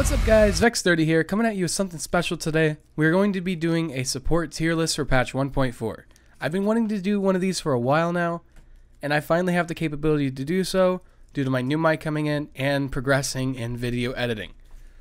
What's up guys, Vex30 here, coming at you with something special today. We're going to be doing a support tier list for patch 1.4. I've been wanting to do one of these for a while now, and I finally have the capability to do so due to my new mic coming in and progressing in video editing.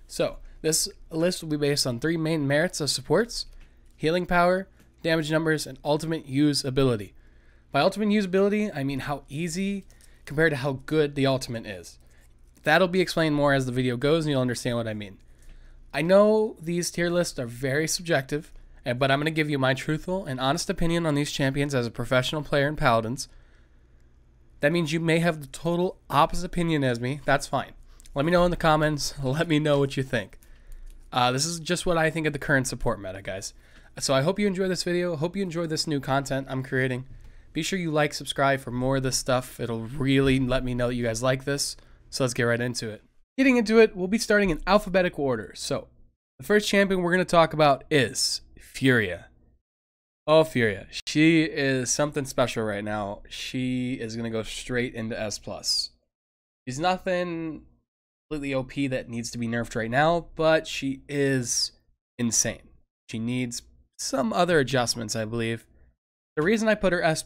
So, this list will be based on 3 main merits of supports: healing power, damage numbers, and ultimate usability. By ultimate usability, I mean how easy compared to how good the ultimate is. That'll be explained more as the video goes and you'll understand what I mean. I know these tier lists are very subjective, but I'm going to give you my truthful and honest opinion on these champions as a professional player in Paladins. That means you may have the total opposite opinion as me. That's fine. Let me know in the comments. Let me know what you think. This is just what I think of the current support meta, guys. So I hope you enjoy this video. Hope you enjoy this new content I'm creating. Be sure you like, subscribe for more of this stuff. It'll really let me know that you guys like this. So let's get right into it. Getting into it, we'll be starting in alphabetical order. So the first champion we're going to talk about is Furia. Oh, Furia. She is something special right now. She is going to go straight into S+. She's nothing completely OP that needs to be nerfed right now, but she is insane. She needs some other adjustments, I believe. The reason I put her S+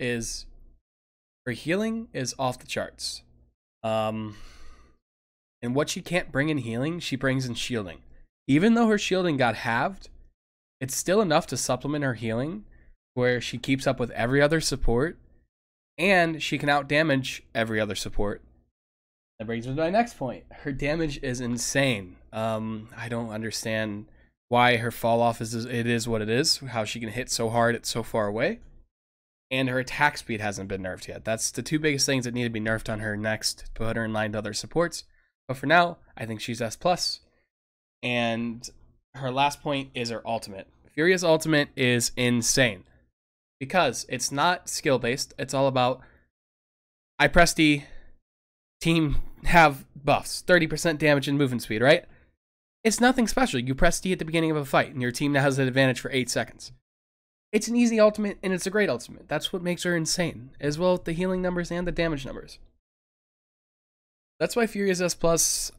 is her healing is off the charts. And what she can't bring in healing, she brings in shielding. Even though her shielding got halved, it's still enough to supplement her healing, where she keeps up with every other support, and she can outdamage every other support. That brings me to my next point. Her damage is insane. I don't understand why her fall off is what it is, how she can hit so hard it's so far away. And her attack speed hasn't been nerfed yet. That's the 2 biggest things that need to be nerfed on her next to put her in line to other supports. But for now, I think she's S+. And her last point is her ultimate. Furia's ultimate is insane. Because it's not skill-based. It's all about, I press D, team have buffs. 30% damage and movement speed, right? It's nothing special. You press D at the beginning of a fight, and your team now has an advantage for 8 seconds. It's an easy ultimate, and it's a great ultimate. That's what makes her insane, as well as the healing numbers and the damage numbers. That's why Furia's S+.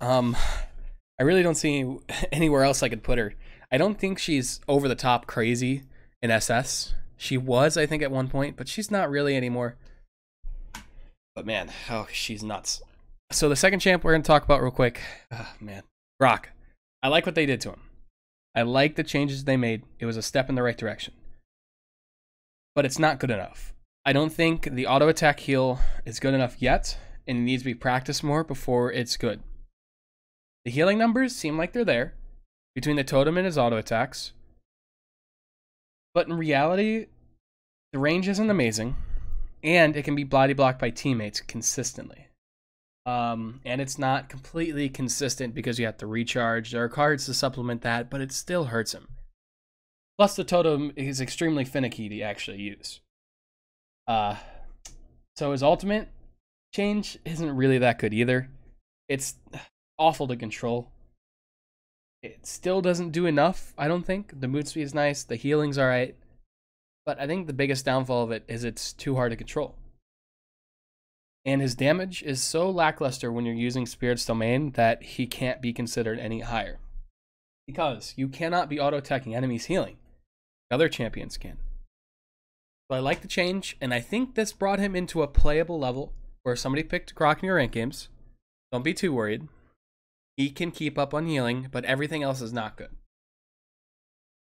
I really don't see anywhere else I could put her. I don't think she's over the top crazy in SS. She was, I think, at one point, but she's not really anymore. But man, oh, she's nuts. So the second champ we're going to talk about real quick. Oh, man. Brock. I like what they did to him. I like the changes they made. It was a step in the right direction. But it's not good enough. I don't think the auto attack heal is good enough yet, and it needs to be practiced more before it's good. The healing numbers seem like they're there between the totem and his auto attacks, but in reality, the range isn't amazing, and it can be body blocked by teammates consistently. And it's not completely consistent because you have to recharge. There are cards to supplement that, but it still hurts him. Plus, the totem is extremely finicky to actually use. So his ultimate change isn't really that good either. It's awful to control. It still doesn't do enough, I don't think. The move speed is nice, the healing's alright. But I think the biggest downfall of it is it's too hard to control. And his damage is so lackluster when you're using Spirit's Domain that he can't be considered any higher. Because you cannot be auto-attacking enemies healing. Other champions can. So I like the change, and I think this brought him into a playable level where somebody picked Croc in your rank games. Don't be too worried. He can keep up on healing, but everything else is not good.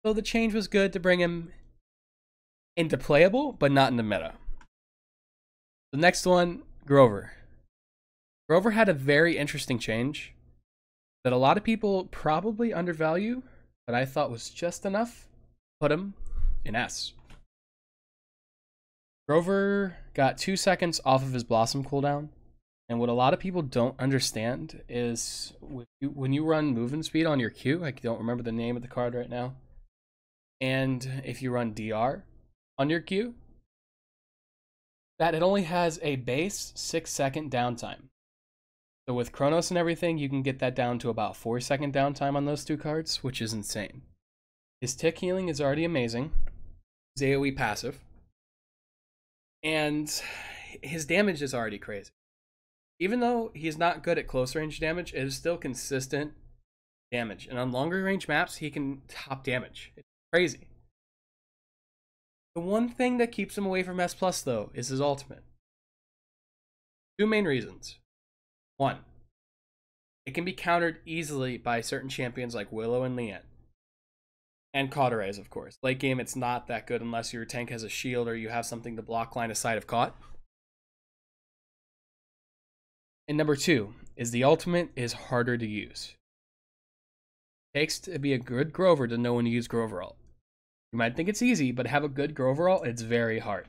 So the change was good to bring him into playable, but not into meta. The next one, Grover. Grover had a very interesting change that a lot of people probably undervalue, but I thought was just enough. Put him in S. Grover got 2 seconds off of his Blossom cooldown, and what a lot of people don't understand is when you run movement speed on your Q, I don't remember the name of the card right now, and if you run DR on your Q, that it only has a base 6-second downtime. So with Chronos and everything, you can get that down to about 4-second downtime on those 2 cards, which is insane. His tick healing is already amazing. His AoE passive. And his damage is already crazy. Even though he's not good at close range damage, it is still consistent damage. And on longer range maps, he can top damage. It's crazy. The one thing that keeps him away from S+, though, is his ultimate. Two main reasons. One, it can be countered easily by certain champions like Willow and Leanne. And Cauterized, of course. Late game, it's not that good unless your tank has a shield or you have something to block line of sight of Caught. And number two is the ultimate is harder to use. It takes to be a good Grover to know when to use Grover ult. You might think it's easy, but have a good Grover ult, it's very hard.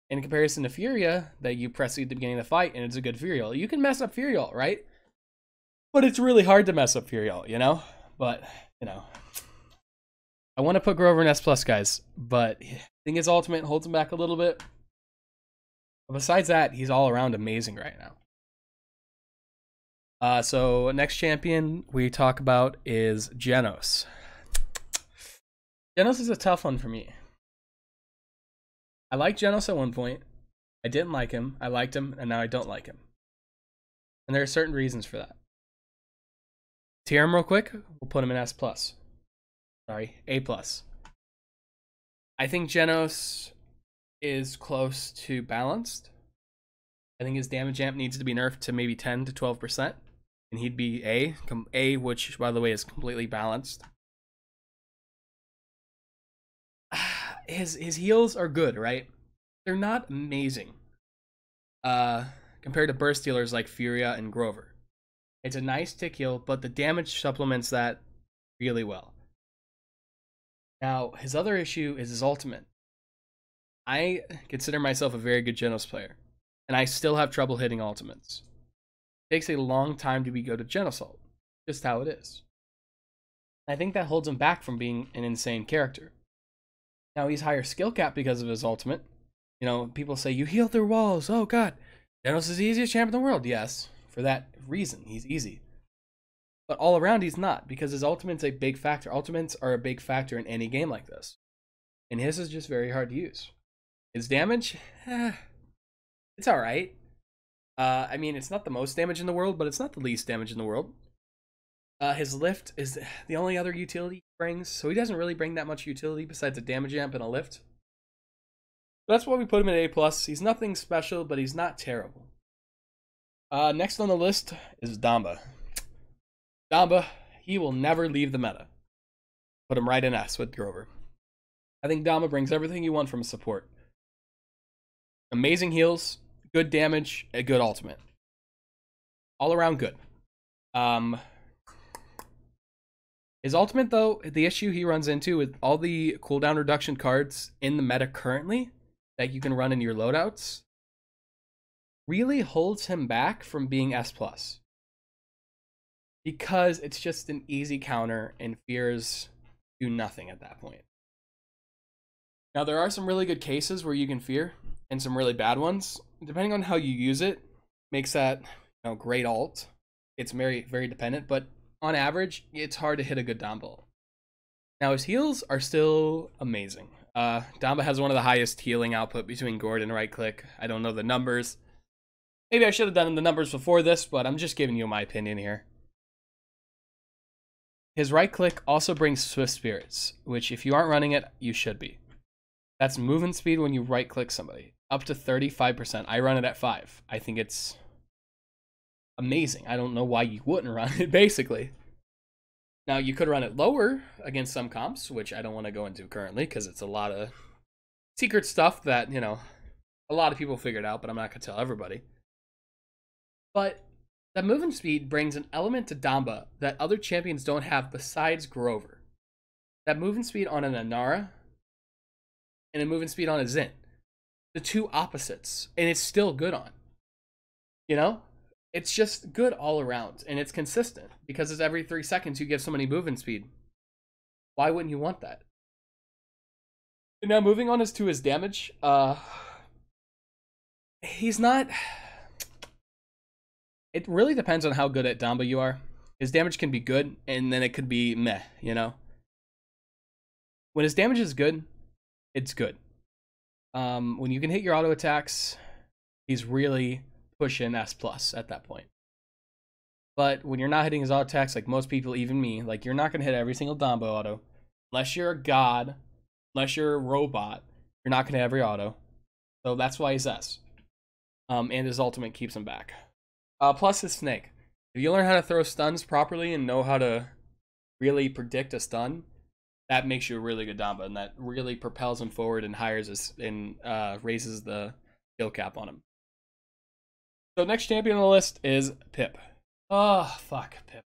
In comparison to Furia, that you press at the beginning of the fight and it's a good Furia ult. You can mess up Furia ult, right? But it's really hard to mess up Furia ult, you know? But, you know. I want to put Grover in S+, guys, but I think his ultimate holds him back a little bit. But besides that, he's all around amazing right now. So next champion we talk about is Jenos. Jenos is a tough one for me. I liked Jenos at one point. I didn't like him. I liked him, and now I don't like him. And there are certain reasons for that. Tier him real quick. We'll put him in S+. Sorry, A+. I think Jenos is close to balanced. I think his damage amp needs to be nerfed to maybe 10 to 12%. And he'd be A, which, by the way, is completely balanced. His heals are good, right? They're not amazing. Compared to burst healers like Furia and Grover. It's a nice tick heal, but the damage supplements that really well. Now, his other issue is his ultimate. I consider myself a very good Jenos player, and I still have trouble hitting ultimates. It takes a long time to be good at Jenos ult. Just how it is. I think that holds him back from being an insane character. Now, he's higher skill cap because of his ultimate. You know, people say, you heal through walls. Oh, God. Jenos is the easiest champ in the world. Yes, for that reason, he's easy. But all around, he's not, because his ultimate's a big factor. Ultimates are a big factor in any game like this. And his is just very hard to use. His damage? It's alright. I mean, it's not the most damage in the world, but it's not the least damage in the world. His lift is the only other utility he brings, so he doesn't really bring that much utility besides a damage amp and a lift. That's why we put him at A+. He's nothing special, but he's not terrible. Next on the list is Damba. Damba, he will never leave the meta. Put him right in S with Grover. I think Damba brings everything you want from a support. Amazing heals, good damage, a good ultimate. All around good. His ultimate, though, the issue he runs into with all the cooldown reduction cards in the meta currently that you can run in your loadouts really holds him back from being S+. Because it's just an easy counter and fears do nothing at that point. Now, there are some really good cases where you can fear and some really bad ones. Depending on how you use it, makes that great ult. It's very, very dependent, but on average, it's hard to hit a good Damba. Now, his heals are still amazing. Damba has one of the highest healing output between Gord and right click. I don't know the numbers. Maybe I should have done the numbers before this, but I'm just giving you my opinion here. His right click also brings Swift Spirits, which if you aren't running it, you should be. That's movement speed when you right click somebody, up to 35%. I run it at 5. I think it's amazing. I don't know why you wouldn't run it, basically. Now, you could run it lower against some comps, which I don't want to go into currently because it's a lot of secret stuff that, a lot of people figured out, but I'm not going to tell everybody. But that movement speed brings an element to Damba that other champions don't have besides Grover. That movement speed on an Anara and a movement speed on a Zin. The two opposites. And it's still good on. It's just good all around. And it's consistent. Because it's every 3 seconds you give somebody movement speed. Why wouldn't you want that? And now moving on to his damage. He's not... It really depends on how good at Damba you are. His damage can be good, and then it could be meh, When his damage is good, it's good. When you can hit your auto attacks, he's really pushing S+ at that point. But when you're not hitting his auto attacks, like most people, even me, like you're not gonna hit every single Dombo auto. Unless you're a god, unless you're a robot, you're not gonna hit every auto. So that's why he's S. And his ultimate keeps him back. Plus his snake. If you learn how to throw stuns properly and know how to really predict a stun, that makes you a really good Dombo, and that really propels him forward and raises the skill cap on him. So next champion on the list is Pip. Oh, fuck, Pip.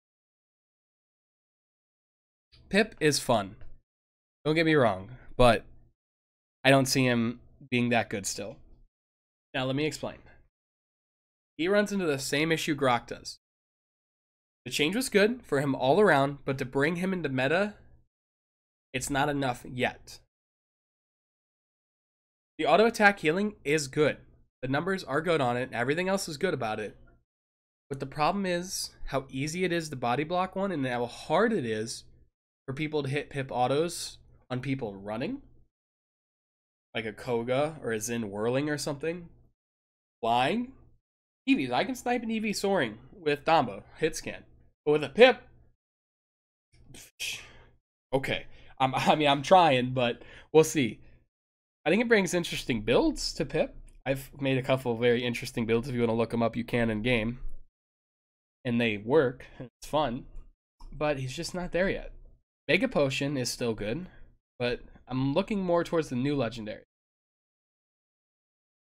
Pip is fun. Don't get me wrong, but I don't see him being that good still. Now, let me explain. He runs into the same issue Grok does. The change was good for him all around, but to bring him into meta, it's not enough yet. The auto attack healing is good. The numbers are good on it. Everything else is good about it. But the problem is how easy it is to body block one and how hard it is for people to hit Pip autos on people running. Like a Koga or a Zin whirling or something. Flying. EVs. I can snipe an EV soaring with Dombo. Hit scan. But with a Pip... Okay. I'm trying, but we'll see. I think it brings interesting builds to Pip. I've made a couple of very interesting builds. If you want to look them up, you can in game. And they work. It's fun. But he's just not there yet. Mega Potion is still good, but I'm looking more towards the new legendary.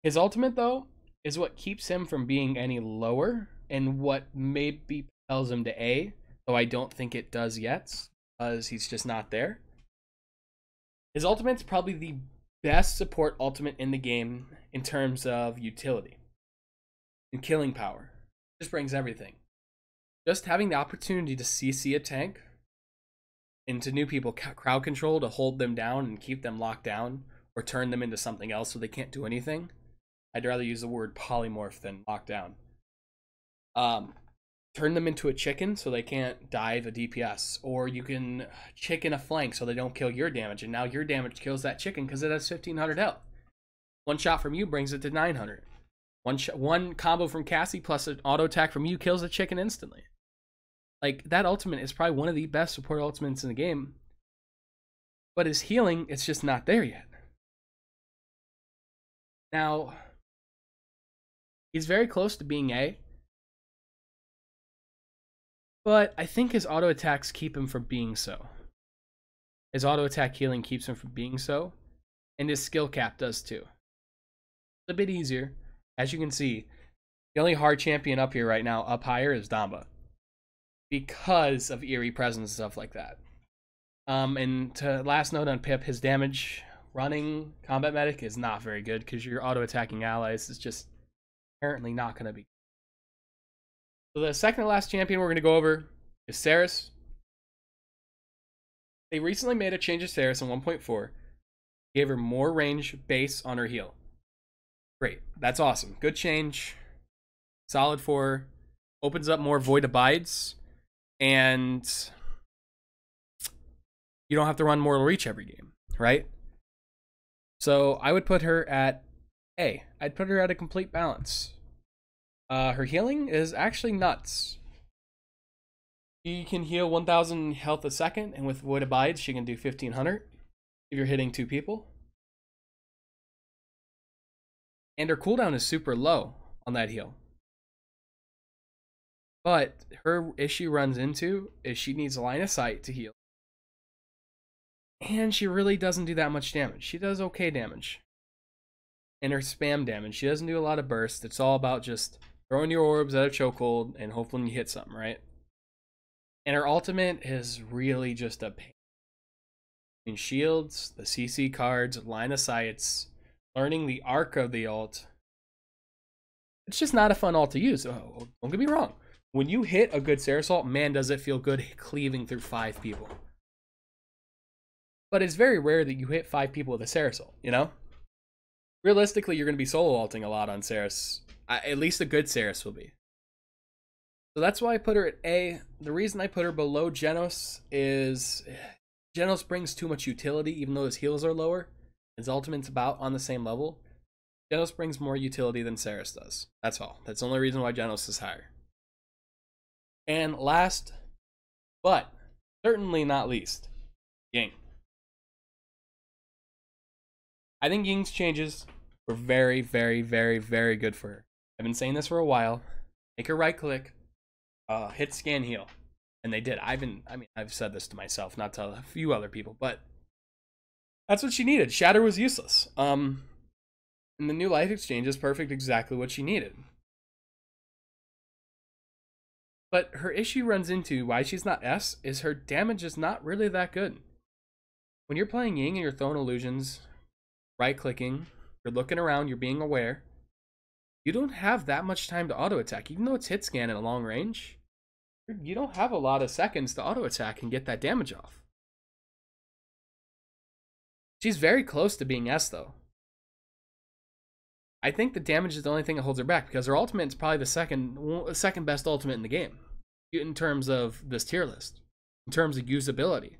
His ultimate, though, is what keeps him from being any lower, and what maybe propels him to A, though I don't think it does yet, because he's just not there. His ultimate's probably the best support ultimate in the game in terms of utility and killing power. Just brings everything. Just having the opportunity to CC a tank into new people, crowd control to hold them down and keep them locked down, or turn them into something else so they can't do anything. I'd rather use the word polymorph than lock down. Turn them into a chicken so they can't dive a DPS, or you can chicken a flank so they don't kill your damage, and now your damage kills that chicken because it has 1500 health. One shot from you brings it to 900. One combo from Cassie plus an auto attack from you kills the chicken instantly. Like, that ultimate is probably one of the best support ultimates in the game. But his healing, it's just not there yet. Now, he's very close to being A. But I think his auto attacks keep him from being so. His auto attack healing keeps him from being so. And his skill cap does too. It's a bit easier. As you can see, the only hard champion up here right now, up higher, is Damba. Because of eerie presence and stuff like that. And to last note on Pip, his damage running combat medic is not very good because your auto attacking allies is just apparently not going to be. So the second to last champion we're going to go over is Saris. They recently made a change to Saris in 1.4. Gave her more range base on her heal. Great. That's awesome. Good change. Solid for her. Opens up more void abides. And you don't have to run Mortal Reach every game, right? So I would put her at A. I'd put her at a complete balance. Her healing is actually nuts. She can heal 1000 health a second, and with Void Abides, she can do 1500 if you're hitting two people. And her cooldown is super low on that heal. But her issue runs into is she needs a line of sight to heal. And she really doesn't do that much damage. She does okay damage. And her spam damage, she doesn't do a lot of burst. It's all about just throwing your orbs at a chokehold and hoping you hit something, right? And her ultimate is really just a pain. In shields, the CC cards, line of sights, learning the arc of the ult. It's just not a fun ult to use. Oh, don't get me wrong. When you hit a good Saris ult, man, does it feel good cleaving through 5 people. But it's very rare that you hit 5 people with a Saris ult, you know? Realistically, you're going to be solo ulting a lot on Saris. At least a good Saris will be. So that's why I put her at A. The reason I put her below Jenos is Jenos brings too much utility, even though his heals are lower. His ultimate's about on the same level. Jenos brings more utility than Saris does. That's all. That's the only reason why Jenos is higher. And last, but certainly not least, Ying. I think Ying's changes were very, very, very, very good for her. I've been saying this for a while. Make her right click, hit scan heal. And they did. I've said this to myself, not to a few other people, but that's what she needed. Shatter was useless. And the new life exchange is perfect, exactly what she needed. But her issue runs into why she's not S is her damage is not really that good. When you're playing Ying and you're throwing illusions, right clicking, you're looking around, you're being aware, you don't have that much time to auto attack. Even though it's hit scan at a long range, you don't have a lot of seconds to auto attack and get that damage off. She's very close to being S though. I think the damage is the only thing that holds her back because her ultimate is probably the second best ultimate in the game in terms of this tier list, in terms of usability.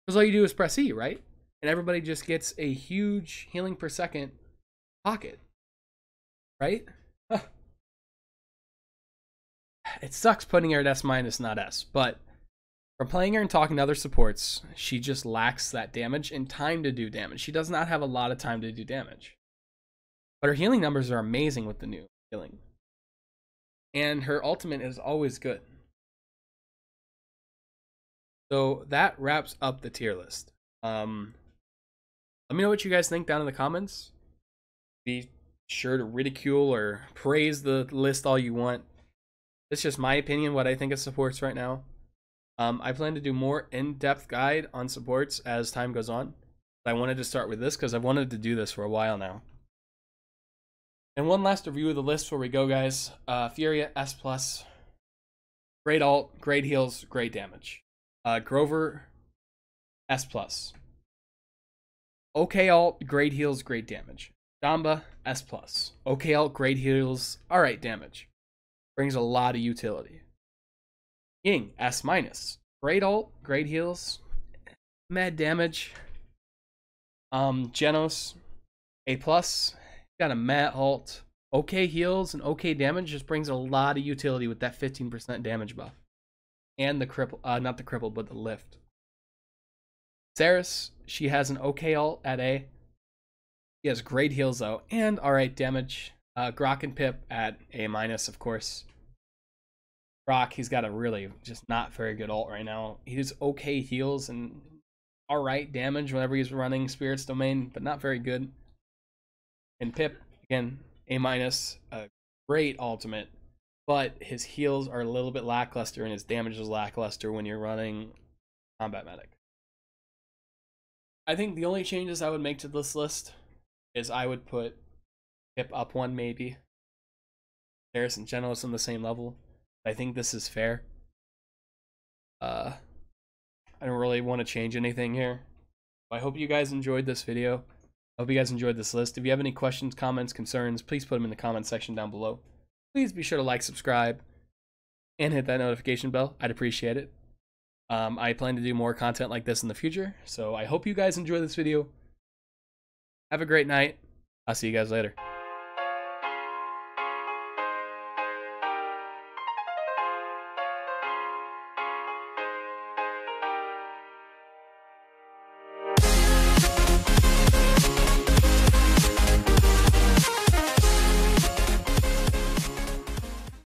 Because all you do is press E, right? And everybody just gets a huge healing per second pocket, right? It sucks putting her at S-, not S, but from playing her and talking to other supports, she just lacks that damage and time to do damage. She does not have a lot of time to do damage. But her healing numbers are amazing with the new healing. And her ultimate is always good. So that wraps up the tier list. Let me know what you guys think down in the comments. Be sure to ridicule or praise the list all you want. It's just my opinion, what I think of supports right now. I plan to do more in-depth guide on supports as time goes on. I wanted to start with this because I've wanted to do this for a while now. And one last review of the list before we go, guys. Furia, S+. Great ult, great heals, great damage. Grover, S+. Okay ult, great heals, great damage. Damba, S+. Okay ult, great heals, alright damage. Brings a lot of utility. Ying, S-. Great ult, great heals, mad damage. Jenos, A+. Got a mat ult, okay heals and okay damage, just brings a lot of utility with that 15% damage buff. And the cripple, not the cripple, but the lift. Saris, she has an okay ult at A. She has great heals though, and alright damage. Grok and Pip at A-, of course. Grok, he's got a really just not very good ult right now. He's okay heals and alright damage whenever he's running Spirit's Domain, but not very good. And Pip, again, A-, a great ultimate, but his heals are a little bit lackluster and his damage is lackluster when you're running Combat Medic. I think the only changes I would make to this list is I would put Pip up one maybe. Saris and Jenos on the same level. I think this is fair. I don't really want to change anything here. I hope you guys enjoyed this video. I hope you guys enjoyed this list. If you have any questions, comments, concerns, please put them in the comment section down below. Please be sure to like, subscribe, and hit that notification bell. I'd appreciate it. I plan to do more content like this in the future, so I hope you guys enjoy this video. Have a great night. I'll see you guys later.